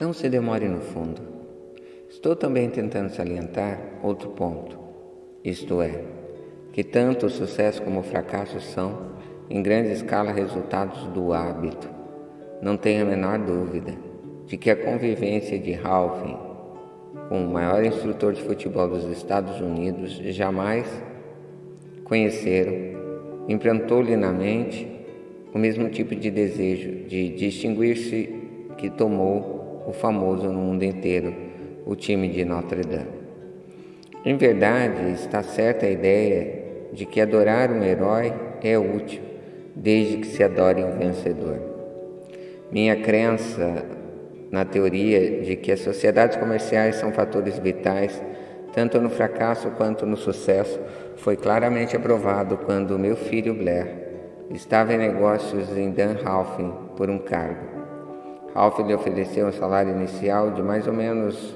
Não se demore no fundo. Estou também tentando salientar outro ponto, isto é, que tanto o sucesso como o fracasso são, em grande escala, resultados do hábito. Não tenho a menor dúvida de que a convivência de Ralph com o maior instrutor de futebol dos Estados Unidos jamais conheceram implantou-lhe na mente o mesmo tipo de desejo de distinguir-se que tomou o famoso no mundo inteiro, o time de Notre Dame. Em verdade, está certa a ideia de que adorar um herói é útil, desde que se adore um vencedor. Minha crença na teoria de que as sociedades comerciais são fatores vitais, tanto no fracasso quanto no sucesso, foi claramente aprovado quando meu filho Blair estava em negócios em Dunhaven por um cargo. Ralph lhe ofereceu um salário inicial de mais ou menos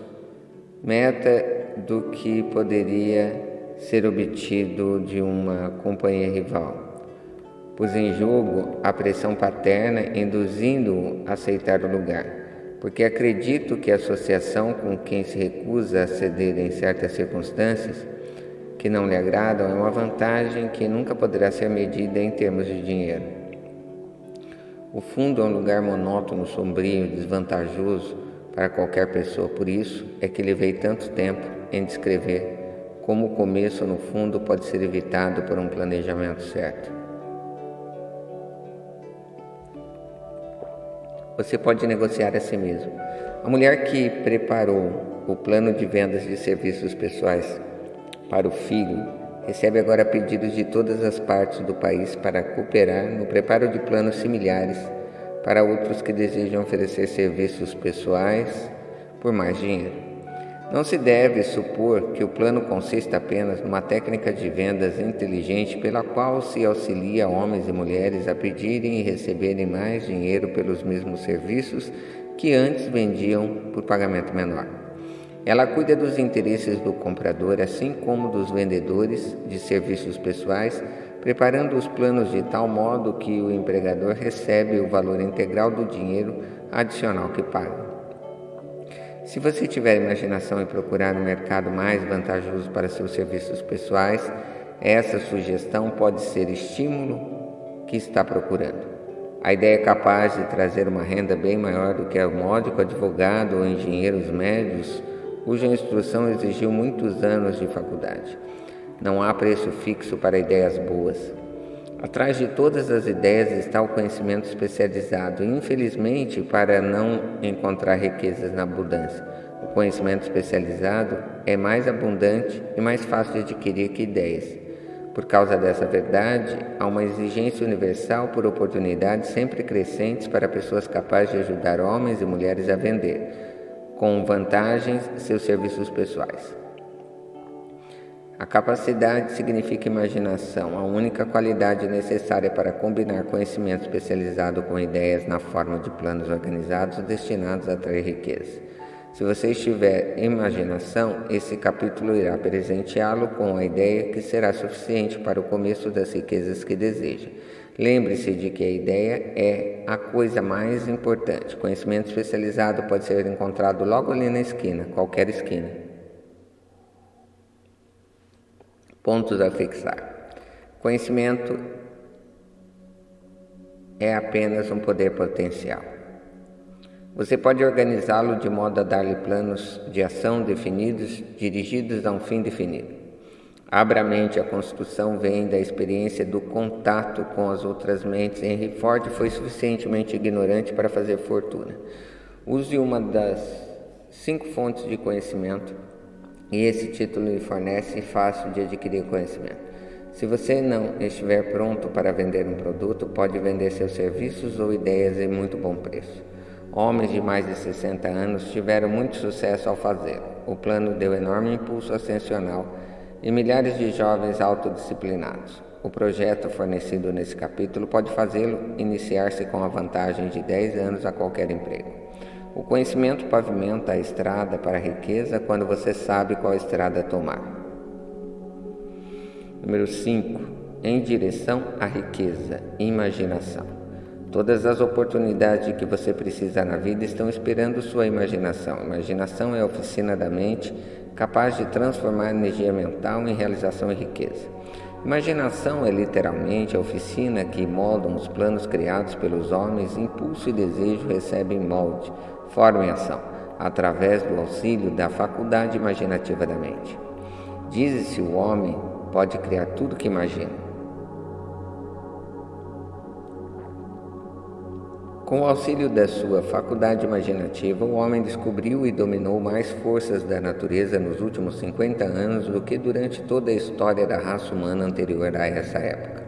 metade do que poderia ser obtido de uma companhia rival. Pus em jogo a pressão paterna, induzindo-o a aceitar o lugar, porque acredito que a associação com quem se recusa a ceder em certas circunstâncias que não lhe agradam é uma vantagem que nunca poderá ser medida em termos de dinheiro. O fundo é um lugar monótono, sombrio e desvantajoso para qualquer pessoa, por isso é que levei tanto tempo em descrever como o começo no fundo pode ser evitado por um planejamento certo. Você pode negociar a si mesmo. A mulher que preparou o plano de vendas de serviços pessoais para o filho recebe agora pedidos de todas as partes do país para cooperar no preparo de planos similares para outros que desejam oferecer serviços pessoais por mais dinheiro. Não se deve supor que o plano consista apenas numa técnica de vendas inteligente pela qual se auxilia homens e mulheres a pedirem e receberem mais dinheiro pelos mesmos serviços que antes vendiam por pagamento menor. Ela cuida dos interesses do comprador, assim como dos vendedores de serviços pessoais, preparando os planos de tal modo que o empregador recebe o valor integral do dinheiro adicional que paga. Se você tiver imaginação e procurar um mercado mais vantajoso para seus serviços pessoais, essa sugestão pode ser estímulo que está procurando. A ideia é capaz de trazer uma renda bem maior do que o módico advogado ou engenheiros médios cuja instrução exigiu muitos anos de faculdade. Não há preço fixo para ideias boas. Atrás de todas as ideias está o conhecimento especializado. Infelizmente, para não encontrar riquezas na abundância, o conhecimento especializado é mais abundante e mais fácil de adquirir que ideias. Por causa dessa verdade, há uma exigência universal por oportunidades sempre crescentes para pessoas capazes de ajudar homens e mulheres a vender, com vantagens, seus serviços pessoais. A capacidade significa imaginação, a única qualidade necessária para combinar conhecimento especializado com ideias na forma de planos organizados destinados a atrair riqueza. Se você tiver imaginação, esse capítulo irá presenteá-lo com a ideia que será suficiente para o começo das riquezas que deseja. Lembre-se de que a ideia é a coisa mais importante. Conhecimento especializado pode ser encontrado logo ali na esquina, qualquer esquina. Pontos a fixar. Conhecimento é apenas um poder potencial. Você pode organizá-lo de modo a dar-lhe planos de ação definidos, dirigidos a um fim definido. Abra a mente, a construção vem da experiência do contato com as outras mentes. Henry Ford foi suficientemente ignorante para fazer fortuna. Use uma das 5 fontes de conhecimento e esse título lhe fornece fácil de adquirir conhecimento. Se você não estiver pronto para vender um produto, pode vender seus serviços ou ideias em muito bom preço. Homens de mais de 60 anos tiveram muito sucesso ao fazê-lo. O plano deu enorme impulso ascensional e milhares de jovens autodisciplinados. O projeto fornecido nesse capítulo pode fazê-lo iniciar-se com a vantagem de 10 anos a qualquer emprego. O conhecimento pavimenta a estrada para a riqueza quando você sabe qual estrada tomar. Número 5. Em direção à riqueza, imaginação. Todas as oportunidades de que você precisa na vida estão esperando sua imaginação. Imaginação é a oficina da mente, capaz de transformar energia mental em realização e riqueza. Imaginação é literalmente a oficina que moldam os planos criados pelos homens. Impulso e desejo recebem molde, forma e ação, através do auxílio da faculdade imaginativa da mente. Diz-se o homem pode criar tudo que imagina. Com o auxílio da sua faculdade imaginativa, o homem descobriu e dominou mais forças da natureza nos últimos 50 anos do que durante toda a história da raça humana anterior a essa época.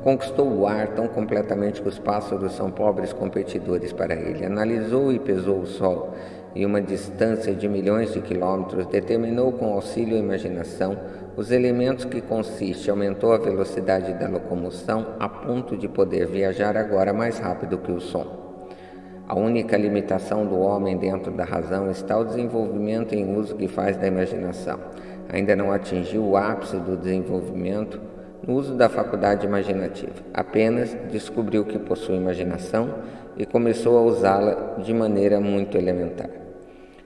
Conquistou o ar tão completamente que os pássaros são pobres competidores para ele. Analisou e pesou o sol e uma distância de milhões de quilômetros, determinou com auxílio da imaginação os elementos que consiste, aumentou a velocidade da locomoção a ponto de poder viajar agora mais rápido que o som. A única limitação do homem dentro da razão está o desenvolvimento em uso que faz da imaginação. Ainda não atingiu o ápice do desenvolvimento no uso da faculdade imaginativa. Apenas descobriu que possui imaginação e começou a usá-la de maneira muito elementar.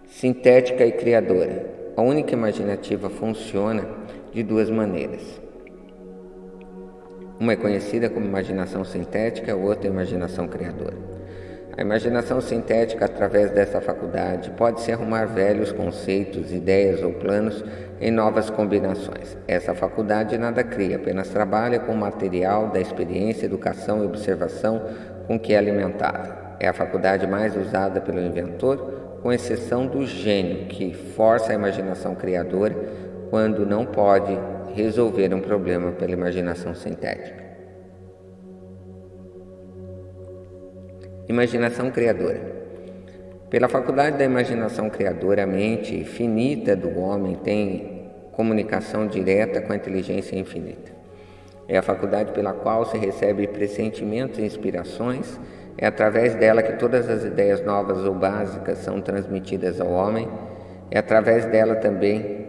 Sintética e criadora. A única imaginativa funciona de duas maneiras. Uma é conhecida como imaginação sintética, a outra é imaginação criadora. A imaginação sintética, através dessa faculdade, pode-se arrumar velhos conceitos, ideias ou planos em novas combinações. Essa faculdade nada cria, apenas trabalha com o material da experiência, educação e observação com que é alimentada. É a faculdade mais usada pelo inventor, com exceção do gênio, que força a imaginação criadora quando não pode resolver um problema pela imaginação sintética. Imaginação criadora. Pela faculdade da imaginação criadora, a mente finita do homem tem comunicação direta com a inteligência infinita. É a faculdade pela qual se recebe pressentimentos e inspirações. É através dela que todas as ideias novas ou básicas são transmitidas ao homem. É através dela também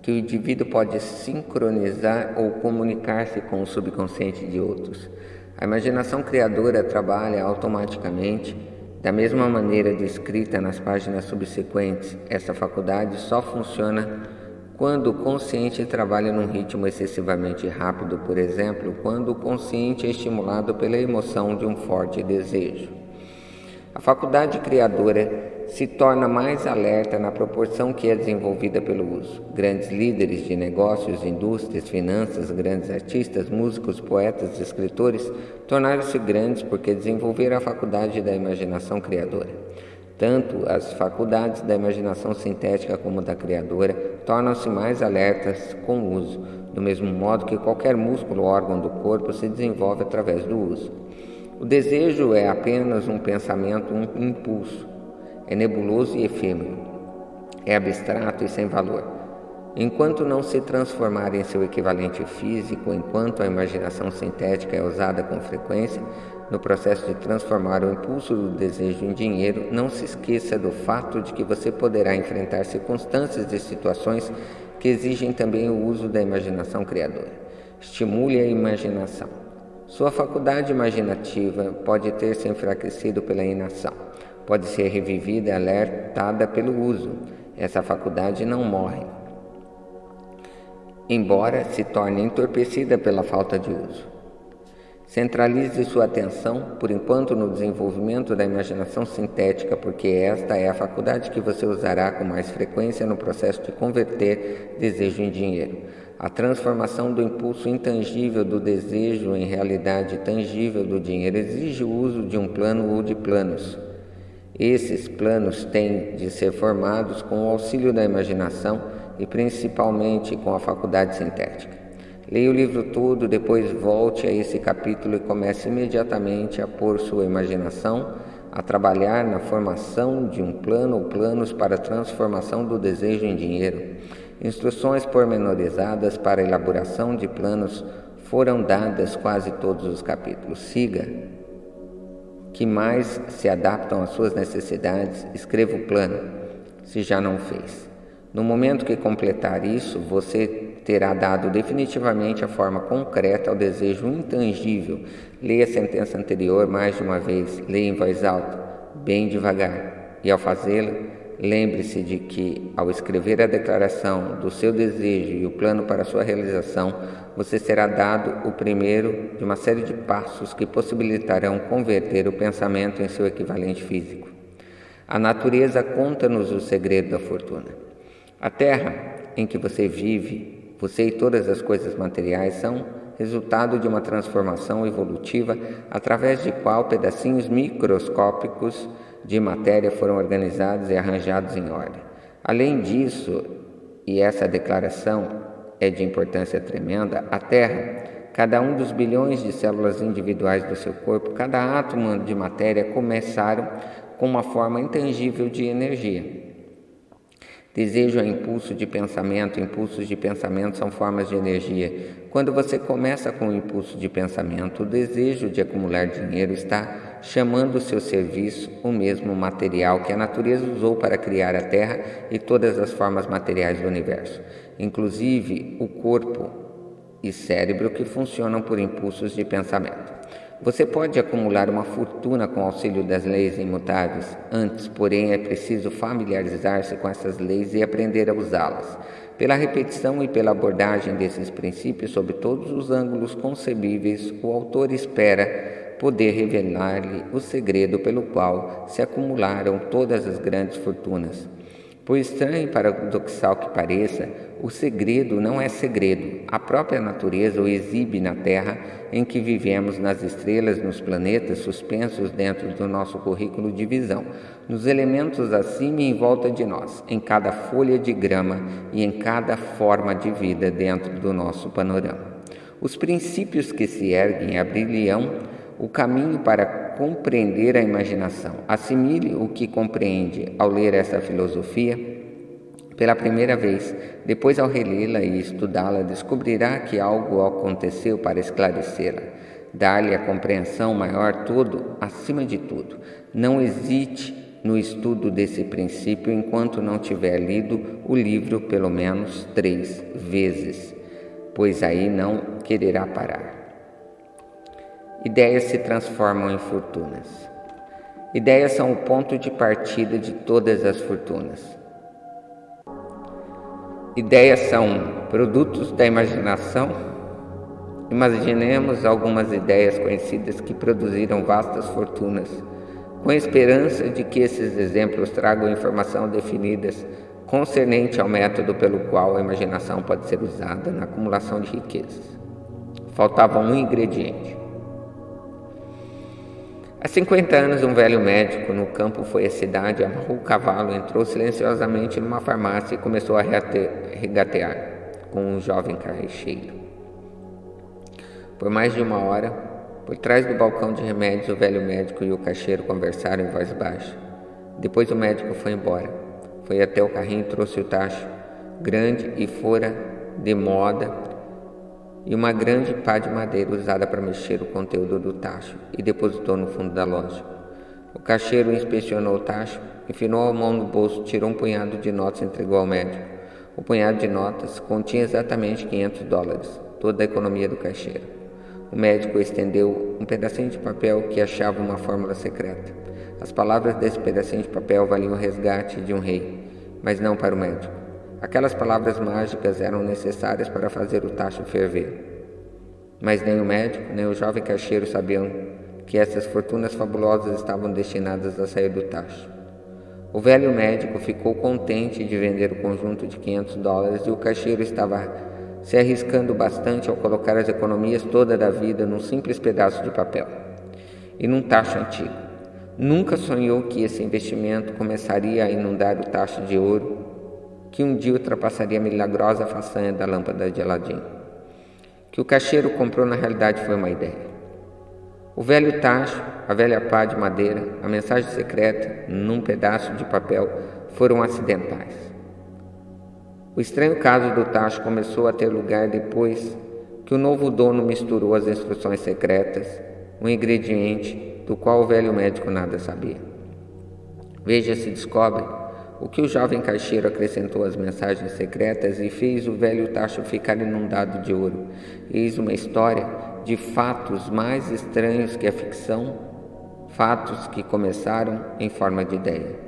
que o indivíduo pode sincronizar ou comunicar-se com o subconsciente de outros. A imaginação criadora trabalha automaticamente, da mesma maneira descrita nas páginas subsequentes. Essa faculdade só funciona quando o consciente trabalha num ritmo excessivamente rápido, por exemplo, quando o consciente é estimulado pela emoção de um forte desejo. A faculdade criadora se torna mais alerta na proporção que é desenvolvida pelo uso. Grandes líderes de negócios, indústrias, finanças, grandes artistas, músicos, poetas, escritores tornaram-se grandes porque desenvolveram a faculdade da imaginação criadora. Tanto as faculdades da imaginação sintética como da criadora tornam-se mais alertas com o uso, do mesmo modo que qualquer músculo ou órgão do corpo se desenvolve através do uso. O desejo é apenas um pensamento, um impulso. É nebuloso e efêmero. É abstrato e sem valor. Enquanto não se transformar em seu equivalente físico, enquanto a imaginação sintética é usada com frequência no processo de transformar o impulso do desejo em dinheiro, não se esqueça do fato de que você poderá enfrentar circunstâncias e situações que exigem também o uso da imaginação criadora. Estimule a imaginação. Sua faculdade imaginativa pode ter se enfraquecido pela inação. Pode ser revivida e alertada pelo uso. Essa faculdade não morre, embora se torne entorpecida pela falta de uso. Centralize sua atenção, por enquanto, no desenvolvimento da imaginação sintética, porque esta é a faculdade que você usará com mais frequência no processo de converter desejo em dinheiro. A transformação do impulso intangível do desejo em realidade tangível do dinheiro exige o uso de um plano ou de planos. Esses planos têm de ser formados com o auxílio da imaginação e principalmente com a faculdade sintética. Leia o livro todo, depois volte a esse capítulo e comece imediatamente a pôr sua imaginação a trabalhar na formação de um plano ou planos para a transformação do desejo em dinheiro. Instruções pormenorizadas para a elaboração de planos foram dadas quase todos os capítulos. Siga que mais se adaptam às suas necessidades. Escreva o plano, se já não fez. No momento que completar isso, você terá dado definitivamente a forma concreta ao desejo intangível. Leia a sentença anterior mais de uma vez, leia em voz alta, bem devagar, e ao fazê-la, lembre-se de que, ao escrever a declaração do seu desejo e o plano para sua realização, você será dado o primeiro de uma série de passos que possibilitarão converter o pensamento em seu equivalente físico. A natureza conta-nos o segredo da fortuna. A terra em que você vive, você e todas as coisas materiais são resultado de uma transformação evolutiva através de qual pedacinhos microscópicos de matéria foram organizados e arranjados em ordem. Além disso, e essa declaração é de importância tremenda, a Terra, cada um dos bilhões de células individuais do seu corpo, cada átomo de matéria começaram com uma forma intangível de energia. Desejo é impulso de pensamento, impulsos de pensamento são formas de energia. Quando você começa com o impulso de pensamento, o desejo de acumular dinheiro está chamando ao seu serviço o mesmo material que a natureza usou para criar a Terra e todas as formas materiais do universo, inclusive o corpo e cérebro que funcionam por impulsos de pensamento. Você pode acumular uma fortuna com auxílio das leis imutáveis. Antes, porém, é preciso familiarizar-se com essas leis e aprender a usá-las. Pela repetição e pela abordagem desses princípios sob todos os ângulos concebíveis, o autor espera poder revelar-lhe o segredo pelo qual se acumularam todas as grandes fortunas. Por estranho e paradoxal que pareça, o segredo não é segredo. A própria natureza o exibe na Terra em que vivemos, nas estrelas, nos planetas suspensos dentro do nosso currículo de visão, nos elementos acima e em volta de nós, em cada folha de grama e em cada forma de vida dentro do nosso panorama. Os princípios que se erguem abrir-lhe-ão o caminho para compreender a imaginação. Assimile o que compreende ao ler essa filosofia pela primeira vez. Depois, ao relê-la e estudá-la, descobrirá que algo aconteceu para esclarecê-la, dar-lhe a compreensão maior. Tudo, acima de tudo, não hesite no estudo desse princípio enquanto não tiver lido o livro pelo menos 3 vezes, pois aí não quererá parar. Ideias se transformam em fortunas. Ideias são o ponto de partida de todas as fortunas. Ideias são produtos da imaginação. Imaginemos algumas ideias conhecidas que produziram vastas fortunas, com a esperança de que esses exemplos tragam informação definidas concernente ao método pelo qual a imaginação pode ser usada na acumulação de riquezas. Faltava um ingrediente. Há 50 anos, um velho médico no campo foi à cidade, amarrou o cavalo, entrou silenciosamente numa farmácia e começou a regatear com um jovem caixeiro. Por mais de 1 hora, por trás do balcão de remédios, o velho médico e o caixeiro conversaram em voz baixa. Depois o médico foi embora. Foi até o carrinho e trouxe o tacho grande e fora de moda e uma grande pá de madeira usada para mexer o conteúdo do tacho e depositou no fundo da loja. O caixeiro inspecionou o tacho, enfiou a mão no bolso, tirou um punhado de notas e entregou ao médico. O punhado de notas continha exatamente $500, toda a economia do caixeiro. O médico estendeu um pedacinho de papel que achava uma fórmula secreta. As palavras desse pedacinho de papel valiam o resgate de um rei, mas não para o médico. Aquelas palavras mágicas eram necessárias para fazer o tacho ferver. Mas nem o médico, nem o jovem caixeiro sabiam que essas fortunas fabulosas estavam destinadas a sair do tacho. O velho médico ficou contente de vender o conjunto de $500 e o caixeiro estava se arriscando bastante ao colocar as economias toda da vida num simples pedaço de papel e num tacho antigo. Nunca sonhou que esse investimento começaria a inundar o tacho de ouro, que um dia ultrapassaria a milagrosa façanha da lâmpada de Aladim. Que o caixeiro comprou na realidade foi uma ideia. O velho tacho, a velha pá de madeira, a mensagem secreta num pedaço de papel foram acidentais. O estranho caso do tacho começou a ter lugar depois que o novo dono misturou as instruções secretas, um ingrediente do qual o velho médico nada sabia. Veja se descobre o que o jovem caixeiro acrescentou às mensagens secretas e fez o velho tacho ficar inundado de ouro. Eis uma história de fatos mais estranhos que a ficção, fatos que começaram em forma de ideia.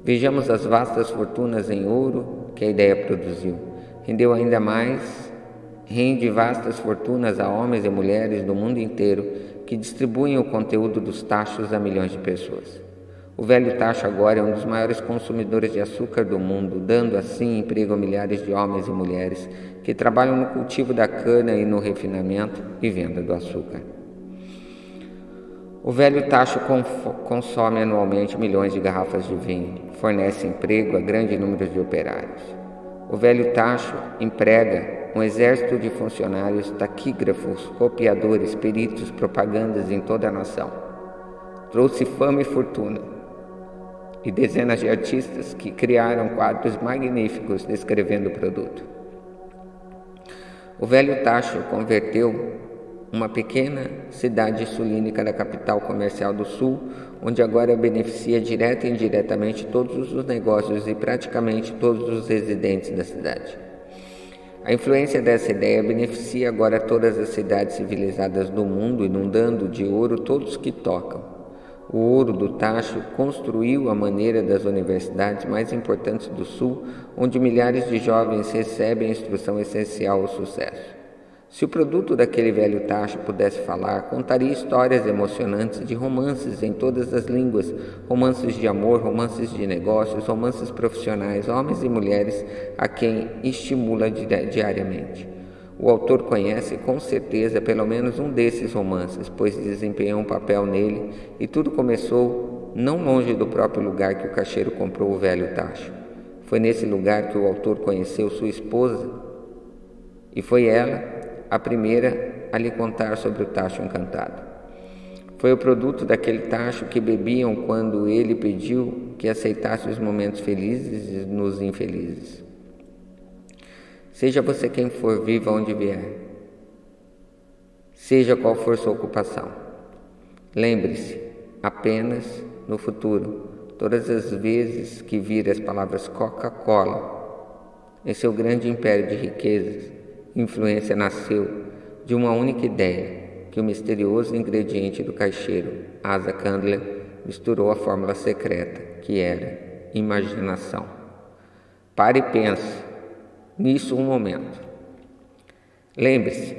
Vejamos as vastas fortunas em ouro que a ideia produziu. Rende vastas fortunas a homens e mulheres do mundo inteiro que distribuem o conteúdo dos tachos a milhões de pessoas. O velho tacho agora é um dos maiores consumidores de açúcar do mundo, dando assim emprego a milhares de homens e mulheres que trabalham no cultivo da cana e no refinamento e venda do açúcar. O velho tacho consome anualmente milhões de garrafas de vinho, fornece emprego a grande número de operários. O velho tacho emprega um exército de funcionários, taquígrafos, copiadores, peritos, propagandas em toda a nação. Trouxe fama e fortuna, e dezenas de artistas que criaram quadros magníficos descrevendo o produto. O velho tacho converteu uma pequena cidade sulínica da capital comercial do sul, onde agora beneficia direta e indiretamente todos os negócios e praticamente todos os residentes da cidade. A influência dessa ideia beneficia agora todas as cidades civilizadas do mundo, inundando de ouro todos que tocam. O ouro do tacho construiu a maneira das universidades mais importantes do sul, onde milhares de jovens recebem a instrução essencial ao sucesso. Se o produto daquele velho tacho pudesse falar, contaria histórias emocionantes de romances em todas as línguas, romances de amor, romances de negócios, romances profissionais, homens e mulheres a quem estimula diariamente. O autor conhece com certeza pelo menos um desses romances, pois desempenhou um papel nele, e tudo começou não longe do próprio lugar que o caixeiro comprou o velho tacho. Foi nesse lugar que o autor conheceu sua esposa, e foi ela a primeira a lhe contar sobre o tacho encantado. Foi o produto daquele tacho que bebiam quando ele pediu que aceitasse os momentos felizes nos infelizes. Seja você quem for, viva onde vier. Seja qual for sua ocupação. Lembre-se, apenas no futuro, todas as vezes que vir as palavras Coca-Cola em seu grande império de riquezas, influência nasceu de uma única ideia que o misterioso ingrediente do caixeiro, Asa Candler, misturou à fórmula secreta, que era imaginação. Pare e pense nisso um momento. Lembre-se,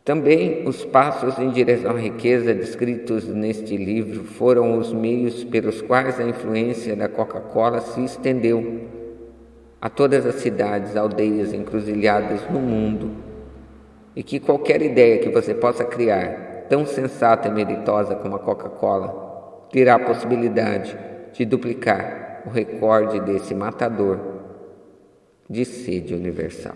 também os passos em direção à riqueza descritos neste livro foram os meios pelos quais a influência da Coca-Cola se estendeu a todas as cidades, aldeias, encruzilhadas no mundo, e que qualquer ideia que você possa criar, tão sensata e meritosa como a Coca-Cola, terá a possibilidade de duplicar o recorde desse matador de sede universal.